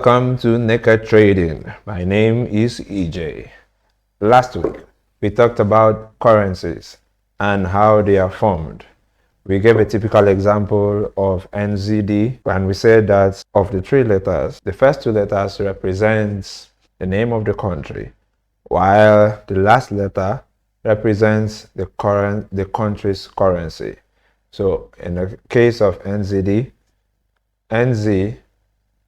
Welcome to Naked Trading. My name is EJ. Last week, we talked about currencies and how they are formed. We gave a typical example of NZD, and we said that of the three letters, the first two letters represents the name of the country, while the last letter represents the country's currency. So in the case of NZD, NZ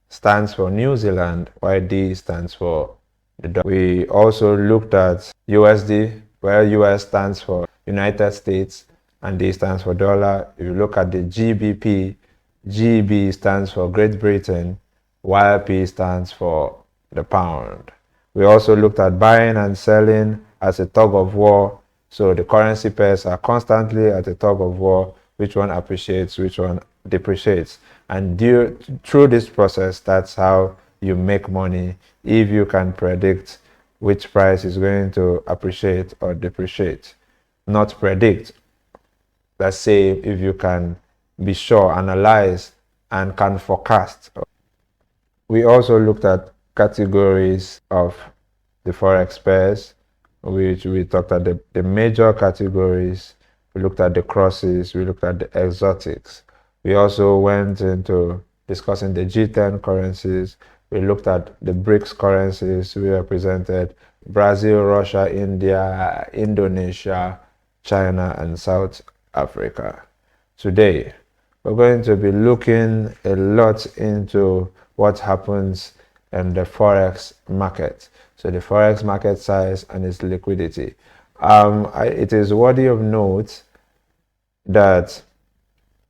stands for New Zealand, while D stands for the dollar. We also looked at USD, where US stands for United States and D stands for dollar. If you look at the GBP, GB stands for Great Britain, while P stands for the pound. We also looked at buying and selling as a tug of war. So the currency pairs are constantly at a tug of war. Which one appreciates, which one depreciates. And through this process, that's how you make money, if you can predict which price is going to appreciate or depreciate. Not predict. Let's say if you can be sure, analyze, and can forecast. We also looked at categories of the Forex pairs, which we talked at the major categories. We looked at the crosses, we looked at the exotics. We also went into discussing the G10 currencies. We looked at the BRICS currencies. We represented Brazil, Russia, India, Indonesia, China, and South Africa. Today, we're going to be looking a lot into what happens in the Forex market. So the Forex market size and its liquidity. It is worthy of note that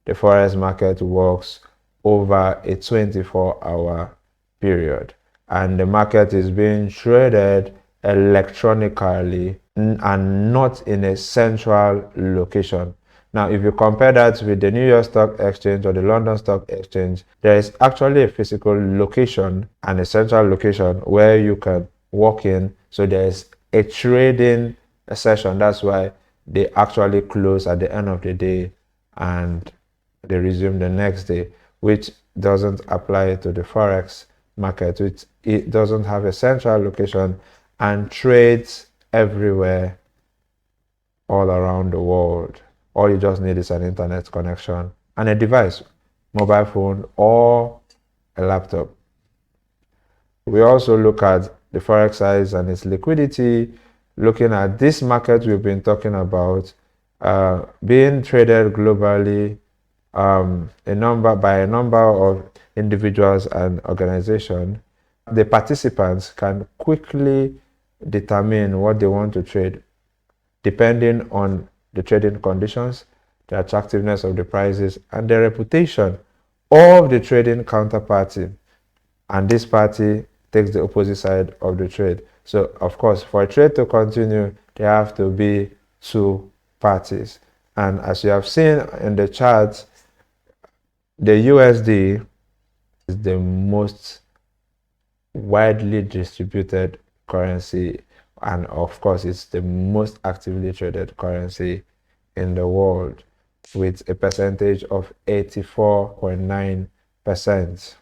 the Forex market works over a 24-hour period, and the market is being traded electronically and not in a central location. Now, if you compare that with the New York Stock Exchange or the London Stock Exchange, there is actually a physical location and a central location where you can walk in. So there is a trading session. That's why they actually close at the end of the day and they resume the next day, which doesn't apply to the Forex market, which it doesn't have a central location and trades everywhere all around the world. All you just need is an internet connection and a device, mobile phone or a laptop. We also look at the Forex size and its liquidity, looking at this market we've been talking about, being traded globally by a number of individuals and organizations. The participants can quickly determine what they want to trade depending on the trading conditions, the attractiveness of the prices, and the reputation of the trading counterparty. And this party takes the opposite side of the trade. So, of course, for a trade to continue, there have to be two parties. And as you have seen in the charts, the USD is the most widely distributed currency, and of course it's the most actively traded currency in the world with a percentage of 84.9%.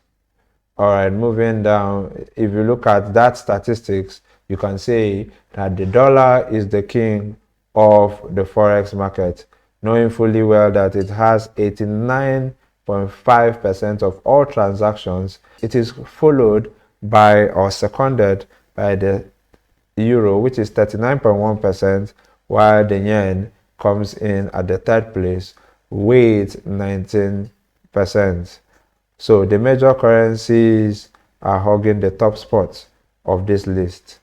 All right, moving down, if you look at that statistics, you can say that the dollar is the king of the Forex market, knowing fully well that it has 89.5% of all transactions. It is followed by or seconded by the euro, which is 39.1%, while the yen comes in at the third place with 19%. So the major currencies are hogging the top spots of this list.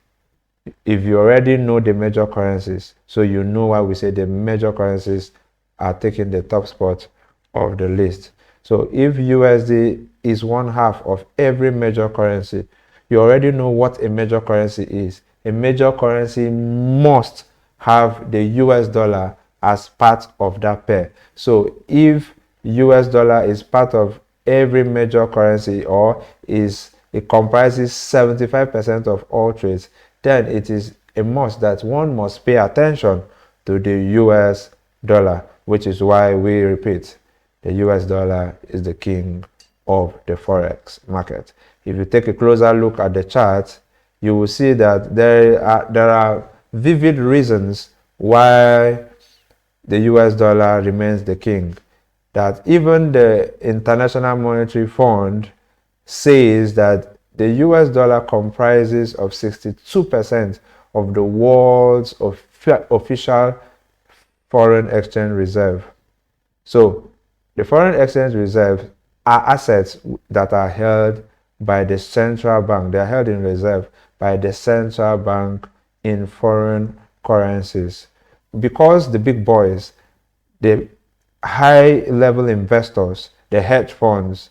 If you already know the major currencies, so you know why we say the major currencies are taking the top spot of the list. So if USD is one half of every major currency, you already know what a major currency is. A major currency must have the US dollar as part of that pair. So if US dollar is part of every major currency, or it comprises 75% of all trades, then it is a must that one must pay attention to the US dollar, which is why we repeat, the US dollar is the king of the Forex market. if you take a closer look at the chart, you will see that there are vivid reasons why the US dollar remains the king. That even the International Monetary Fund says that the US dollar comprises of 62% of the world's official foreign exchange reserve. So the foreign exchange reserves are assets that are held by the central bank. They are held in reserve by the central bank in foreign currencies. Because the big boys, the high-level investors, the hedge funds,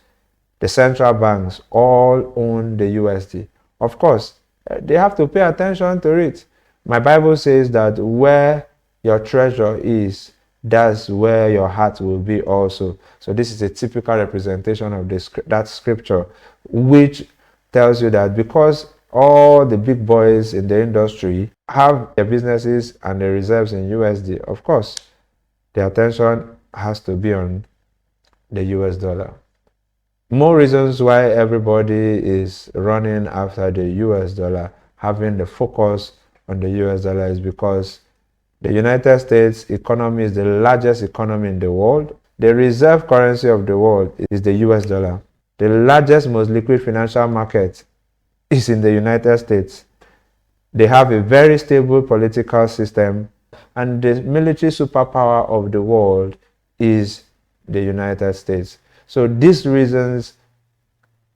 the central banks all own the USD. Of course, they have to pay attention to it. My Bible says that where your treasure is, that's where your heart will be also. So this is a typical representation of that scripture, which tells you that because all the big boys in the industry have their businesses and their reserves in USD, of course, the attention has to be on the US dollar. More reasons why everybody is running after the US dollar, having the focus on the US dollar, is because the United States economy is the largest economy in the world. The reserve currency of the world is the US dollar. The largest, most liquid financial market is in the United States. They have a very stable political system, and the military superpower of the world is the United States. So these reasons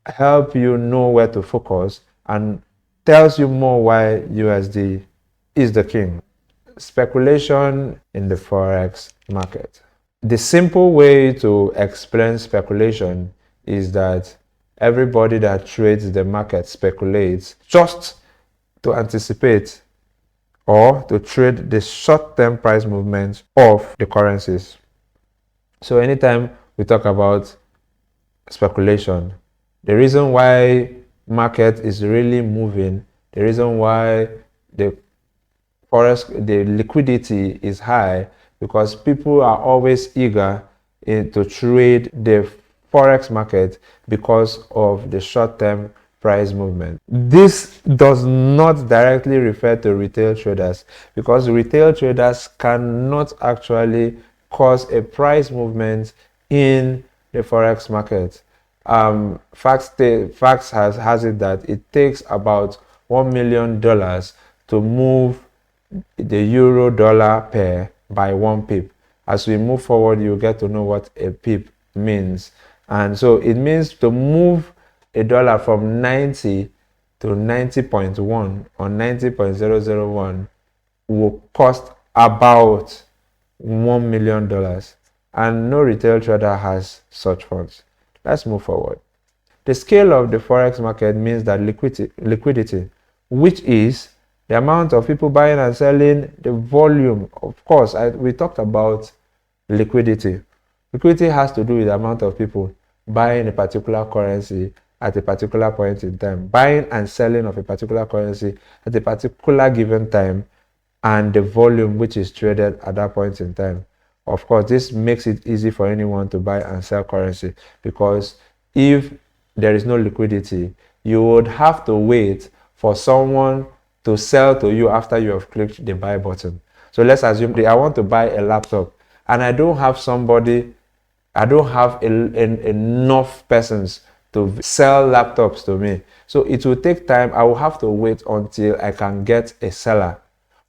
help you know where to focus and tells you more why USD is the king. Speculation in the Forex market. The simple way to explain speculation is that everybody that trades the market speculates just to anticipate or to trade the short-term price movements of the currencies. So anytime we talk about speculation, the reason why market is really moving, the reason why the liquidity is high, because people are always eager to trade the Forex market because of the short-term price movement. This does not directly refer to retail traders, because retail traders cannot actually cause a price movement in the Forex market. Facts has it that it takes about $1 million to move the euro-dollar pair by 1 pip. As we move forward, you get to know what a pip means. And so it means to move a dollar from 90 to 90.1 or 90.001 will cost about $1 million. And no retail trader has such funds. Let's move forward. The scale of the Forex market means that liquidity, which is the amount of people buying and selling, the volume. Of course, we talked about liquidity. Liquidity has to do with the amount of people buying a particular currency at a particular point in time, buying and selling of a particular currency at a particular given time, and the volume which is traded at that point in time. Of course, this makes it easy for anyone to buy and sell currency, because if there is no liquidity, you would have to wait for someone to sell to you after you have clicked the buy button. So let's assume that I want to buy a laptop and I don't have enough persons to sell laptops to me. So it will take time. I will have to wait until I can get a seller.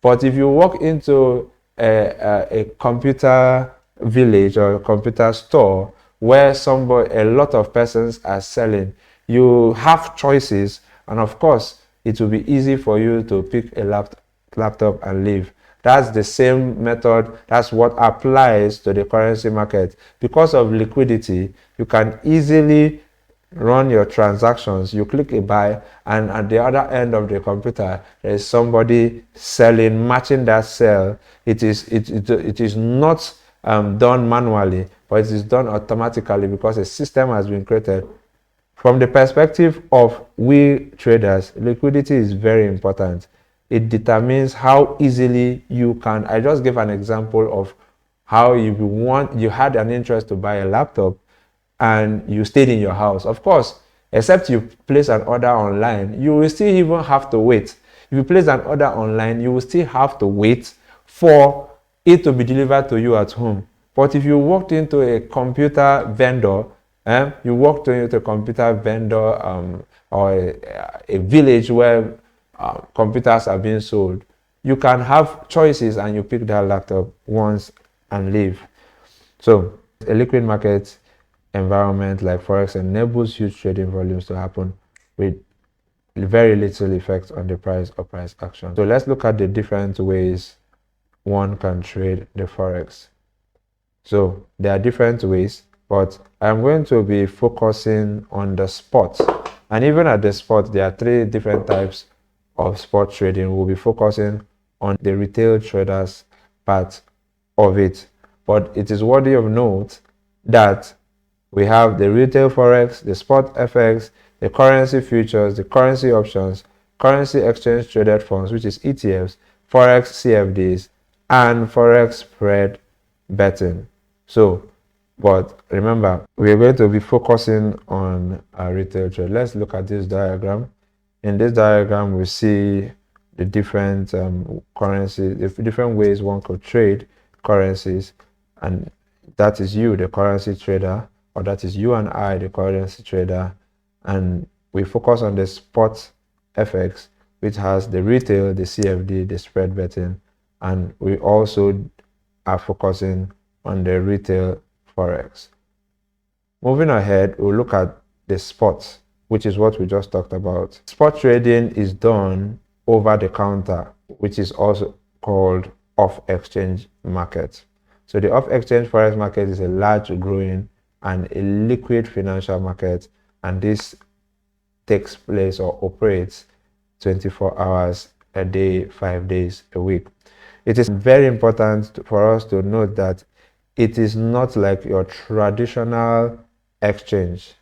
But if you walk into a computer village or a computer store where a lot of persons are selling, you have choices, and of course it will be easy for you to pick a laptop and leave. That's the same method. That's what applies to the currency market. Because of liquidity, you can easily run your transactions. You click a buy, and at the other end of the computer there is somebody selling, matching that sell. It is not done manually, but it is done automatically because a system has been created. From the perspective of we traders, liquidity is very important. It determines how easily you can. I just gave an example of how you had an interest to buy a laptop and you stayed in your house. Of course, Except you place an order online, you will still even have to wait. If you place an order online, you will still have to wait for it to be delivered to you at home. But if you walked into a computer vendor, or a village where computers are being sold, you can have choices and you pick that laptop once and leave. So a liquid market environment like Forex enables huge trading volumes to happen with very little effect on the price or price action. So let's look at the different ways one can trade the Forex. So there are different ways, but I'm going to be focusing on the spot. And even at the spot, there are 3 different types of spot trading. We'll be focusing on the retail traders part of it. But it is worthy of note that we have the retail Forex, the spot FX, the currency futures, the currency options, currency exchange traded funds, which is ETFs, Forex CFDs, and Forex spread betting. So, but remember, we're going to be focusing on a retail trade. Let's look at this diagram. In this diagram, we see the different currencies, the different ways one could trade currencies, and that is you, the currency trader, or that is you and I, the currency trader. And we focus on the spot FX, which has the retail, the CFD, the spread betting, and we also are focusing on the retail Forex. Moving ahead, we'll look at the spot, which is what we just talked about. Spot trading is done over the counter, which is also called off-exchange market. So the off-exchange Forex market is a large, growing, and a liquid financial market, and this takes place or operates 24 hours a day, 5 days a week. It is very important for us to note that it is not like your traditional exchange.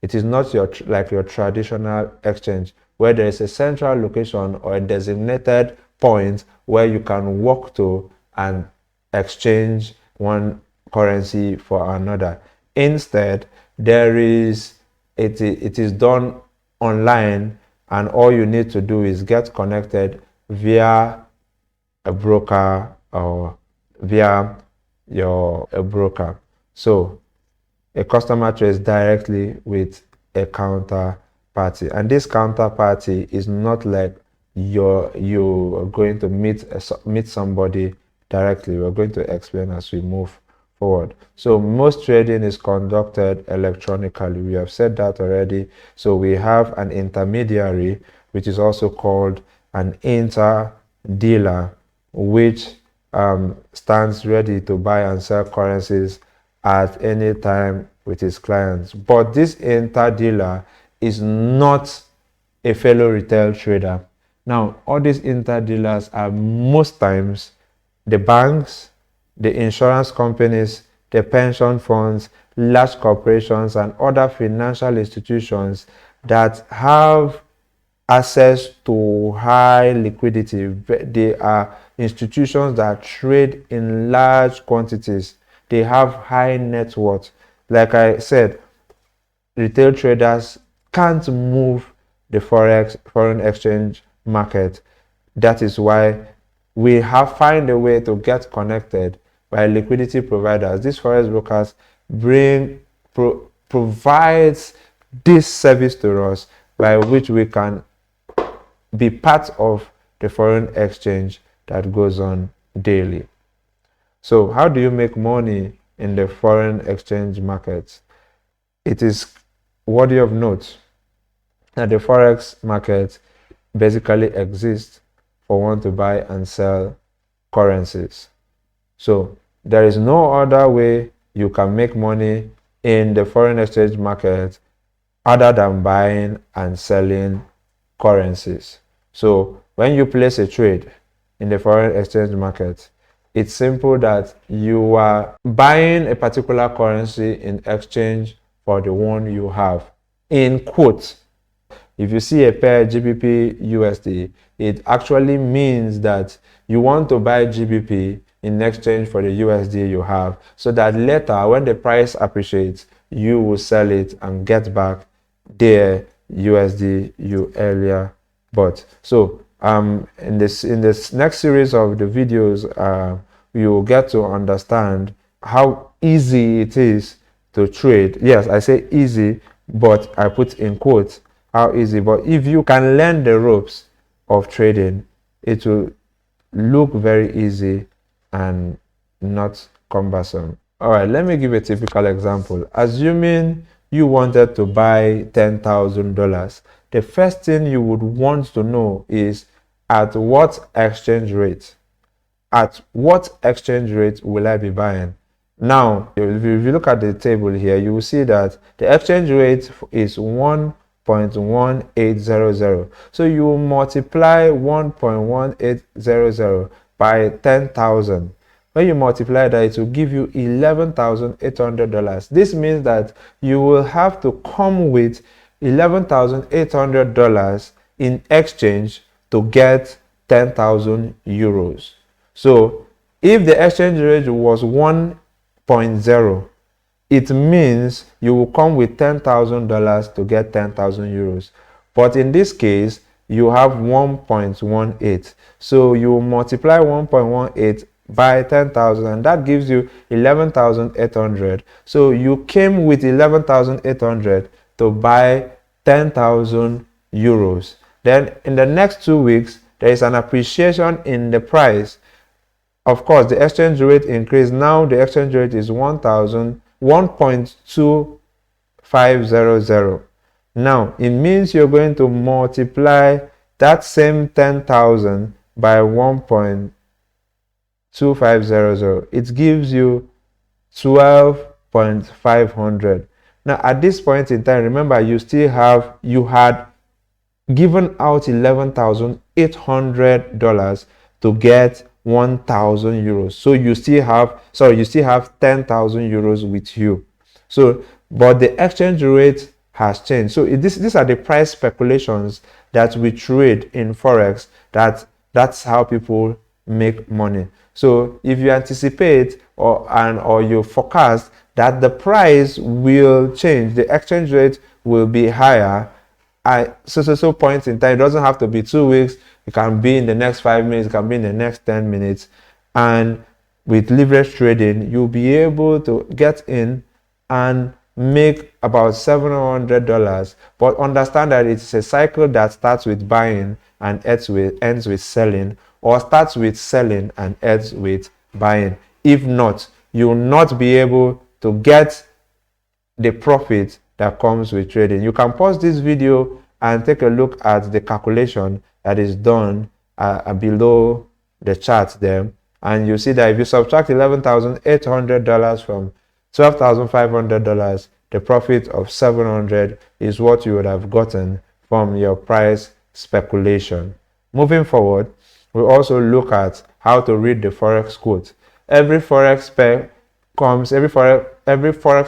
It is not like your traditional exchange where there is a central location or a designated point where you can walk to and exchange one currency for another. Instead, it is done online, and all you need to do is get connected via a broker or via a broker. So a customer trades directly with a counterparty, and this counterparty is not like you're going to meet somebody directly. We're going to explain as we move forward. So most trading is conducted electronically. We have said that already. So we have an intermediary, which is also called an inter-dealer, which stands ready to buy and sell currencies at any time with his clients. But this inter-dealer is not a fellow retail trader. Now, all these inter-dealers are most times the banks, the insurance companies, the pension funds, large corporations, and other financial institutions that have access to high liquidity. They are institutions that trade in large quantities. They have high net worth. Like I said, retail traders can't move the foreign exchange market. That is why we have find a way to get connected by liquidity providers. These forex brokers provides this service to us by which we can be part of the foreign exchange that goes on daily. So how do you make money in the foreign exchange market? It is worthy of note that the forex market basically exists for one to buy and sell currencies. So there is no other way you can make money in the foreign exchange market other than buying and selling currencies. So when you place a trade in the foreign exchange market, it's simple that you are buying a particular currency in exchange for the one you have. In quotes, if you see a pair GBP USD, it actually means that you want to buy GBP in exchange for the USD you have, so that later when the price appreciates, you will sell it and get back the USD you earlier bought. So in this next series of the videos, you will get to understand how easy it is to trade. Yes, I say easy, but I put in quotes how easy. But if you can learn the ropes of trading, it will look very easy and not cumbersome. All right, let me give a typical example. Assuming you wanted to buy $10,000, the first thing you would want to know is at what exchange rate? At what exchange rate will I be buying? Now, if you look at the table here, you will see that the exchange rate is 1.1800. So you will multiply 1.1800 by 10,000. When you multiply that, it will give you $11,800. This means that you will have to come with $11,800 in exchange to get 10,000 euros. So if the exchange rate was 1.0, it means you will come with $10,000 to get 10,000 euros. But in this case, you have 1.18. So you multiply 1.18 by 10,000, and that gives you 11,800. So you came with 11,800 to buy 10,000 euros. Then in the next 2 weeks, there is an appreciation in the price. Of course, the exchange rate increased. Now the exchange rate is 1.2500. Now it means you're going to multiply that same 10,000 by 1.2500. It gives you 12,500. Now at this point in time, remember you had given out $11,800 to get 1,000 euros. So you still have 10,000 euros with you. So but the exchange rate has changed. So these are the price speculations that we trade in Forex. That's how people make money. So if you anticipate or you forecast that the price will change, the exchange rate will be higher at so point in time. It doesn't have to be 2 weeks. It can be in the next 5 minutes. It can be in the next 10 minutes. And with leverage trading, you'll be able to get in and make about $700. But understand that it's a cycle that starts with buying and ends with selling, or starts with selling and ends with buying. If not, you will not be able to get the profit that comes with trading. You can pause this video and take a look at the calculation that is done below the chart there, and you see that if you subtract $11,800 from $12,500, the profit of $700 is what you would have gotten from your price speculation. Moving forward, we also look at how to read the Forex quote. Every Forex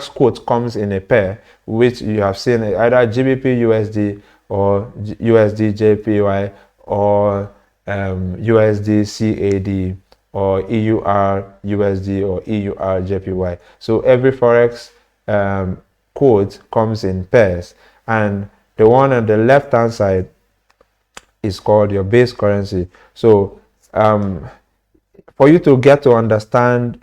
quote comes in a pair, which you have seen either GBP USD or USD JPY or USD CAD or EUR USD or EUR JPY. So every Forex quote comes in pairs, and the one on the left hand side is called your base currency. So for you to get to understand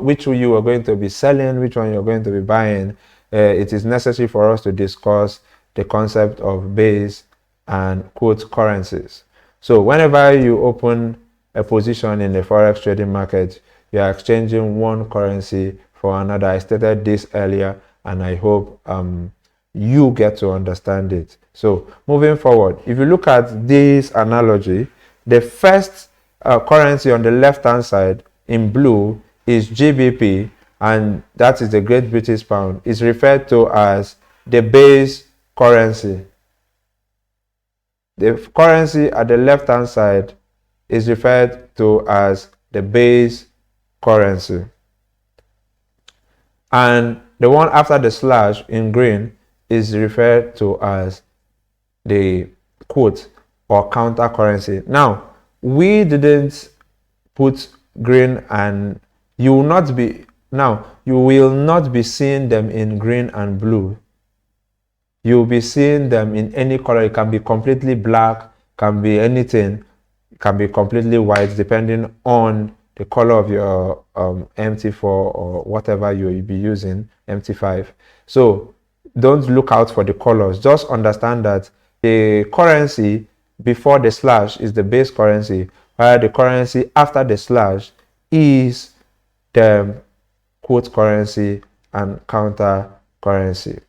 which one you are going to be selling, which one you're going to be buying, it is necessary for us to discuss the concept of base and quote currencies. So whenever you open a position in the Forex trading market, you are exchanging one currency for another. I stated this earlier, and I hope you get to understand it. So moving forward, if you look at this analogy, the first currency on the left hand side in blue is GBP, and that is the Great British Pound. It's referred to as the base currency. The currency at the left hand side is referred to as the base currency, and the one after the slash in green is referred to as the quote or counter currency. Now we didn't put green, and you will not be seeing them in green and blue. you'll be seeing them in any color. It can be completely black, can be anything, it can be completely white, depending on the color of your MT4 or whatever you'll be using, MT5. So don't look out for the colors. Just understand that the currency before the slash is the base currency, while the currency after the slash is the quote currency and counter currency.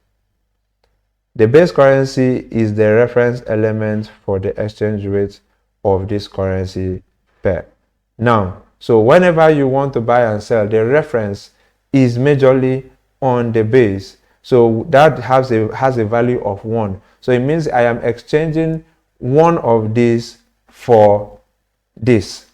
The base currency is the reference element for the exchange rate of this currency pair. Now, so whenever you want to buy and sell, the reference is majorly on the base. So that has a value of 1. So it means I am exchanging one of these for this.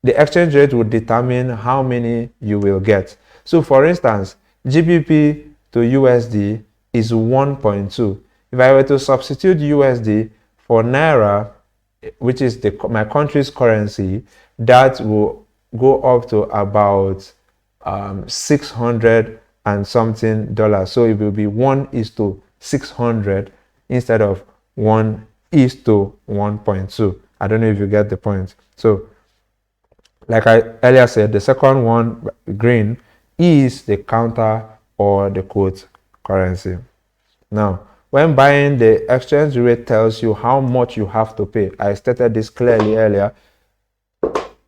The exchange rate will determine how many you will get. So for instance, GBP to USD is 1.2. If I were to substitute USD for Naira, which is my country's currency, that will go up to about 600 and something dollars. So it will be 1:600 instead of 1:1.2. I don't know if you get the point. So like I earlier said, the second one, green, is the counter or the quote currency. Now, when buying, the exchange rate tells you how much you have to pay. I stated this clearly earlier,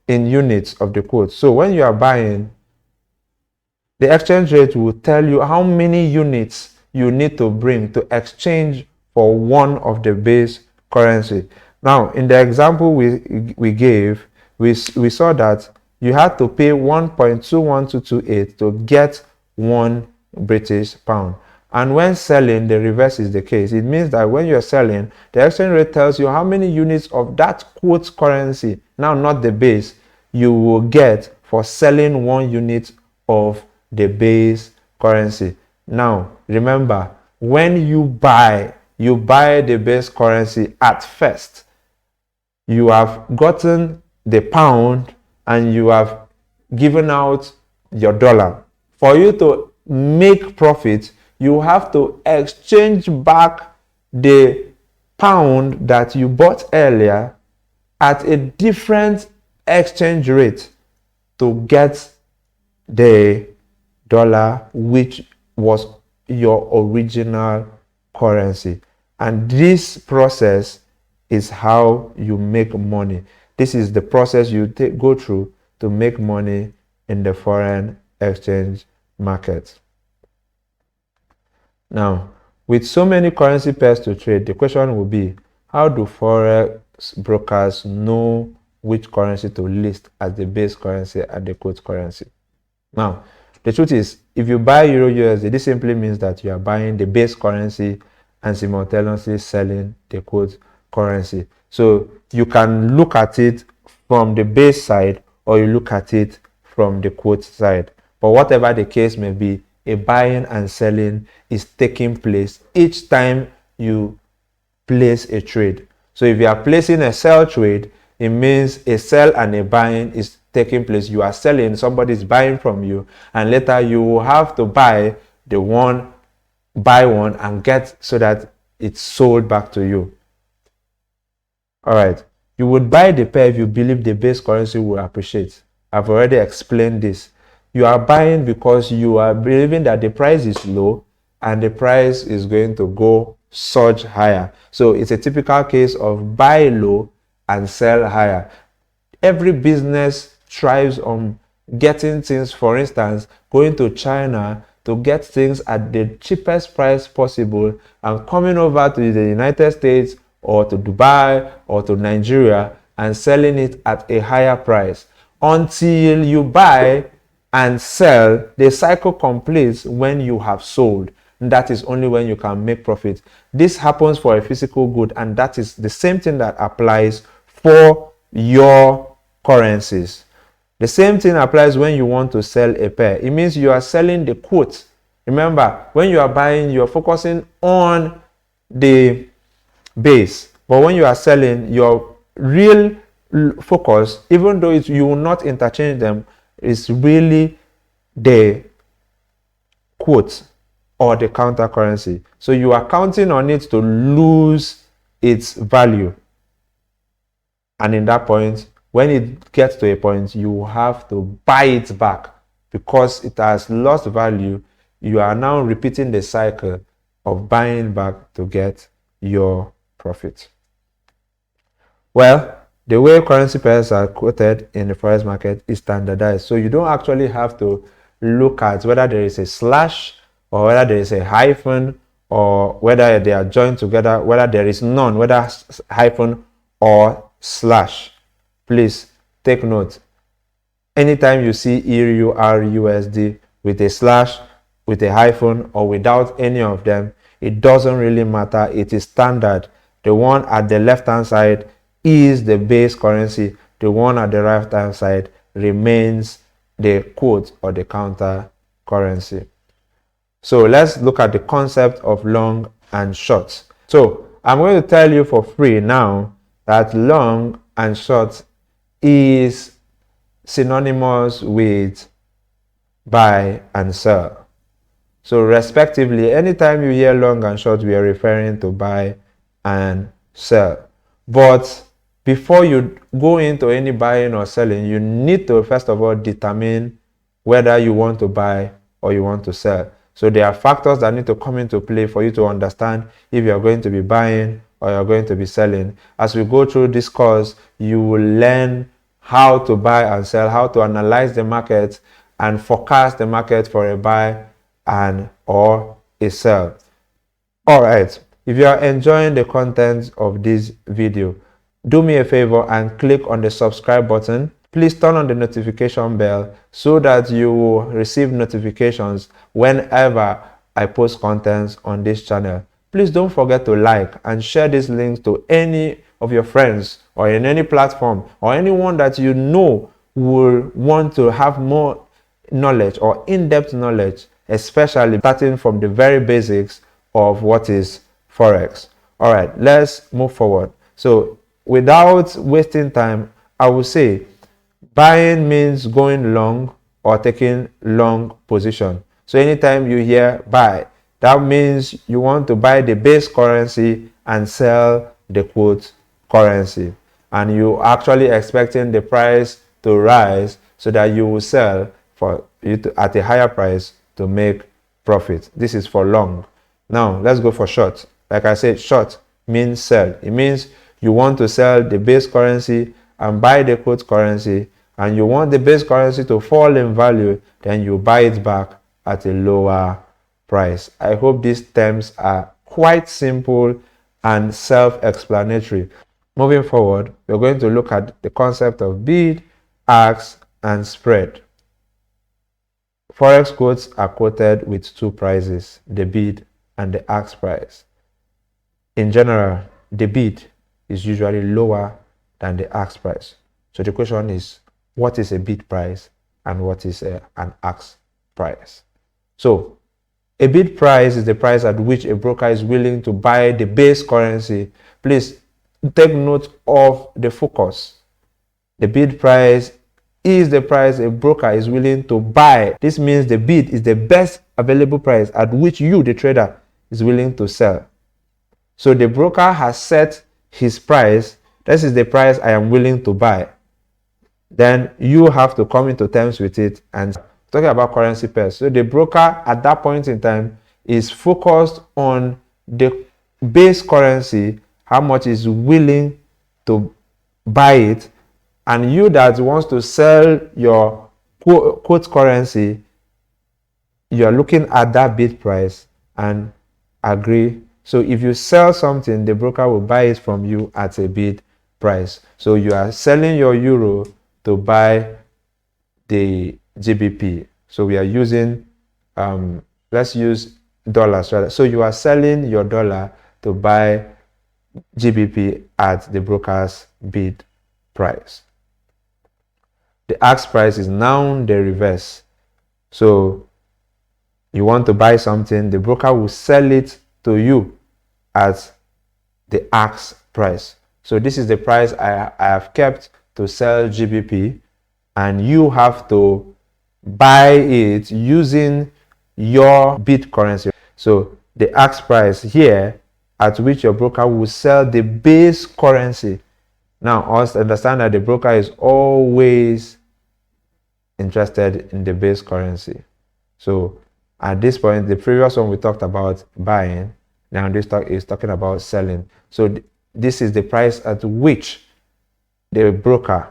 in units of the quote. So when you are buying, the exchange rate will tell you how many units you need to bring to exchange for one of the base currency. Now, in the example we gave, we saw that you had to pay 1.21228 to get 1 British pound. And when selling, the reverse is the case. It means that when you're selling, the exchange rate tells you how many units of that quote currency, now not the base, you will get for selling 1 unit of the base currency. Now, remember, when you buy the base currency at first. You have gotten the pound and you have given out your dollar. For you to make profit, you have to exchange back the pound that you bought earlier at a different exchange rate to get the dollar, which was your original currency. And this process is how you make money. This is the process you go through to make money in the foreign exchange market. Now, with so many currency pairs to trade, the question will be, how do forex brokers know which currency to list as the base currency and the quote currency? Now, the truth is, if you buy Euro USD, this simply means that you are buying the base currency and simultaneously selling the quote currency. So you can look at it from the base side or you look at it from the quote side. But whatever the case may be, a buying and selling is taking place each time you place a trade. So if you are placing a sell trade, it means a sell and a buying is taking place. You are selling, somebody is buying from you, and later you will have to buy one and get so that it's sold back to you. All right, you would buy the pair if you believe the base currency will appreciate. I've already explained this. You are buying because you are believing that the price is low and the price is going to go surge higher. So it's a typical case of buy low and sell higher. Every business thrives on getting things, for instance, going to China to get things at the cheapest price possible and coming over to the United States or to Dubai or to Nigeria and selling it at a higher price. Until you buy and sell, the cycle completes when you have sold. And that is only when you can make profit. This happens for a physical good, and that is the same thing that applies for your currencies. The same thing applies when you want to sell a pair. It means you are selling the quote. Remember, when you are buying, you are focusing on the base. But when you are selling, your real focus, even though you will not interchange them, is really the quote. or the counter currency. So you are counting on it to lose its value. And in that point, when it gets to a point, you have to buy it back because it has lost value. You are now repeating the cycle of buying back to get your profit. Well, the way currency pairs are quoted in the forex market is standardized. So you don't actually have to look at whether there is a slash or whether there is a hyphen or whether they are joined together, whether there is none, whether hyphen or slash. Please take note. Anytime you see EUR/USD with a slash, with a hyphen, or without any of them, it doesn't really matter. It is standard. The one at the left hand side is the base currency. The one at the right hand side remains the quote or the counter currency. So let's look at the concept of long and short. So I'm going to tell you for free now that long and short is synonymous with buy and sell. So respectively, anytime you hear long and short, we are referring to buy and sell. But before you go into any buying or selling, you need to first of all determine whether you want to buy or you want to sell. So there are factors that need to come into play for you to understand if you are going to be buying or you're going to be selling. As we go through this course, you will learn how to buy and sell, how to analyze the market and forecast the market for a buy and or a sell. All right, if you are enjoying the content of this video, do me a favor and click on the subscribe button. Please turn on the notification bell so that you will receive notifications whenever I post content on this channel. Please don't forget to like and share these links to any of your friends or in any platform or anyone that you know will want to have more knowledge or in-depth knowledge, especially starting from the very basics of what is Forex. All right, let's move forward. So without wasting time, I will say buying means going long or taking long position. So anytime you hear buy, that means you want to buy the base currency and sell the quote currency. And you actually expecting the price to rise so that you will sell for it at a higher price to make profit. This is for long. Now let's go for short. Like I said, short means sell. It means you want to sell the base currency and buy the quote currency, and you want the base currency to fall in value, then you buy it back at a lower price. I hope these terms are quite simple and self-explanatory. Moving forward, we're going to look at the concept of bid, ask, and spread. Forex quotes are quoted with two prices, the bid and the ask price. In general, the bid is usually lower than the ask price. So the question is, what is a bid price and what is an ask price? So a bid price is the price at which a broker is willing to buy the base currency. Please take note of the focus. The bid price is the price a broker is willing to buy. This means the bid is the best available price at which you, the trader, is willing to sell. So the broker has set his price. This is the price I am willing to buy. Then you have to come into terms with it. And talking about currency pairs, so the broker at that point in time is focused on the base currency, how much is willing to buy it, and you that wants to sell your quote currency, you are looking at that bid price and agree. So if you sell something, the broker will buy it from you at a bid price. So you are selling your euro to buy the GBP. So we are using, let's use dollars rather. So you are selling your dollar to buy GBP at the broker's bid price. The ask price is now the reverse. So you want to buy something, the broker will sell it to you at the ask price. So this is the price I have kept to sell GBP, and you have to buy it using your bid currency. So the ask price here at which your broker will sell the base currency. Now, understand that the broker is always interested in the base currency. So at this point, the previous one we talked about buying. Now this talk is talking about selling. So this is the price at which the broker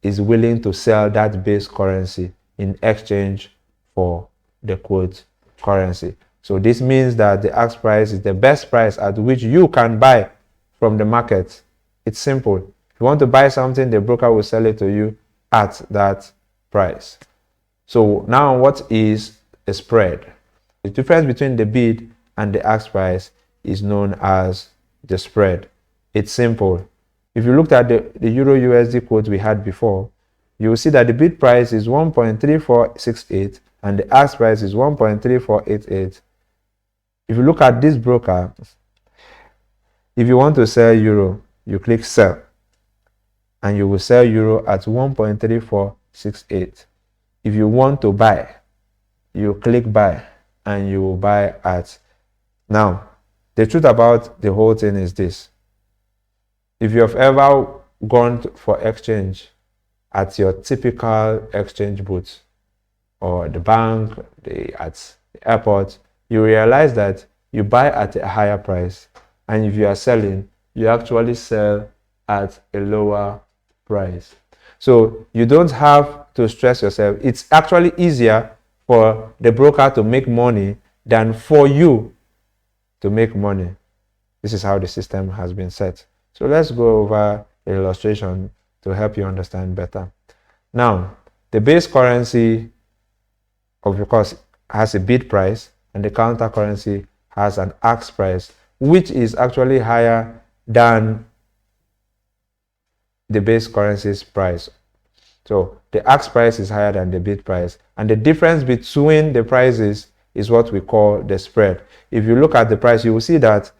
is willing to sell that base currency in exchange for the quote currency. So this means that the ask price is the best price at which you can buy from the market. It's simple. If you want to buy something, the broker will sell it to you at that price. So now what is a spread? The difference between the bid and the ask price is known as the spread. It's simple. If you looked at the Euro USD quote we had before, you will see that the bid price is 1.3468 and the ask price is 1.3488. If you look at this broker, if you want to sell euro, you click sell and you will sell euro at 1.3468. If you want to buy, you click buy and you will buy at. Now, the truth about the whole thing is this. If you have ever gone for exchange at your typical exchange booth or the bank, at the airport, you realize that you buy at a higher price, and if you are selling, you actually sell at a lower price. So you don't have to stress yourself. It's actually easier for the broker to make money than for you to make money. This is how the system has been set. So let's go over an illustration to help you understand better. Now, the base currency, of course, has a bid price, and the counter currency has an ask price, which is actually higher than the base currency's price. So the ask price is higher than the bid price, and the difference between the prices is what we call the spread. If you look at the price, you will see that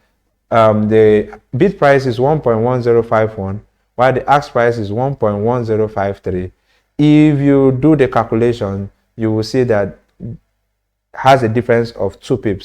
the bid price is 1.1051, while the ask price is 1.1053. If you do the calculation, you will see that has a difference of 2 pips.